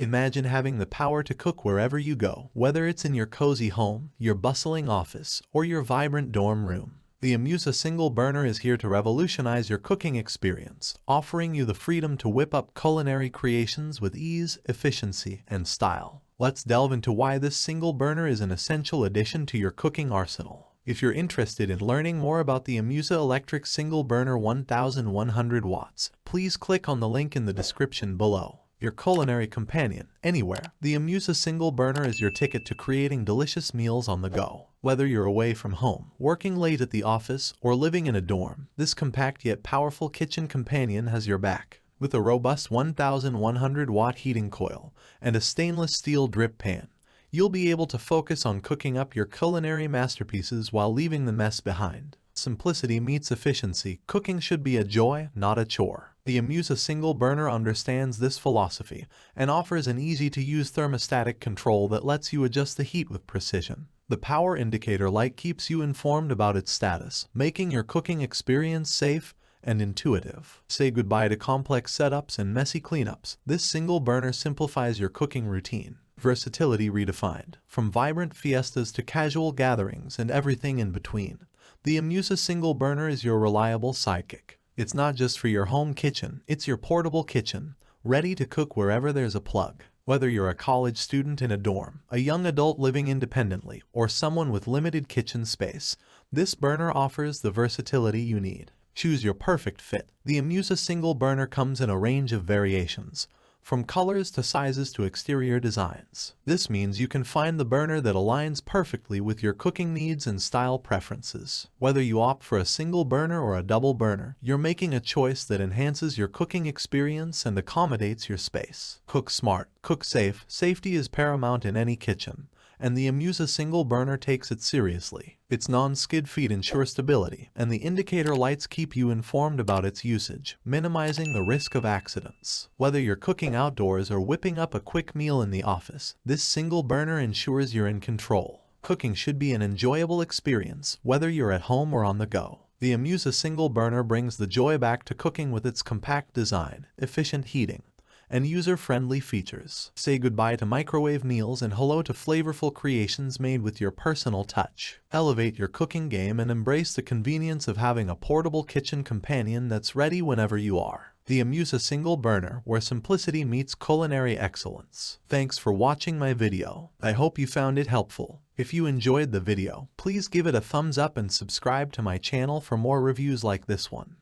Imagine having the power to cook wherever you go, whether it's in your cozy home, your bustling office, or your vibrant dorm room. The Imusa single burner is here to revolutionize your cooking experience, offering you the freedom to whip up culinary creations with ease, efficiency, and style. Let's delve into why this single burner is an essential addition to your cooking arsenal. If you're interested in learning more about the Imusa electric single burner 1100 watts, please click on the link in the description below. Your culinary companion, anywhere. The Imusa single burner is your ticket to creating delicious meals on the go. Whether you're away from home, working late at the office, or living in a dorm, this compact yet powerful kitchen companion has your back. With a robust 1100-watt heating coil and a stainless steel drip pan, you'll be able to focus on cooking up your culinary masterpieces while leaving the mess behind. Simplicity meets efficiency. Cooking should be a joy, not a chore. The Imusa single burner understands this philosophy and offers an easy-to-use thermostatic control that lets you adjust the heat with precision. The power indicator light keeps you informed about its status, making your cooking experience safe and intuitive. Say goodbye to complex setups and messy cleanups. This single burner simplifies your cooking routine. Versatility redefined. From vibrant fiestas to casual gatherings and everything in between, the Imusa single burner is your reliable sidekick. It's not just for your home kitchen, it's your portable kitchen, ready to cook wherever there's a plug. Whether you're a college student in a dorm, a young adult living independently, or someone with limited kitchen space, this burner offers the versatility you need. Choose your perfect fit. The Imusa single burner comes in a range of variations, from colors to sizes to exterior designs. This means you can find the burner that aligns perfectly with your cooking needs and style preferences. Whether you opt for a single burner or a double burner, you're making a choice that enhances your cooking experience and accommodates your space. Cook smart, cook safe. Safety is paramount in any kitchen, and the Imusa single burner takes it seriously. Its non-skid feet ensure stability, and the indicator lights keep you informed about its usage, minimizing the risk of accidents. Whether you're cooking outdoors or whipping up a quick meal in the office, this single burner ensures you're in control. Cooking should be an enjoyable experience, whether you're at home or on the go. The Imusa single burner brings the joy back to cooking with its compact design, efficient heating, and user-friendly features. Say goodbye to microwave meals and hello to flavorful creations made with your personal touch. Elevate your cooking game and embrace the convenience of having a portable kitchen companion that's ready whenever you are. The Imusa single burner, where simplicity meets culinary excellence. Thanks for watching my video. I hope you found it helpful. If you enjoyed the video, please give it a thumbs up and subscribe to my channel for more reviews like this one.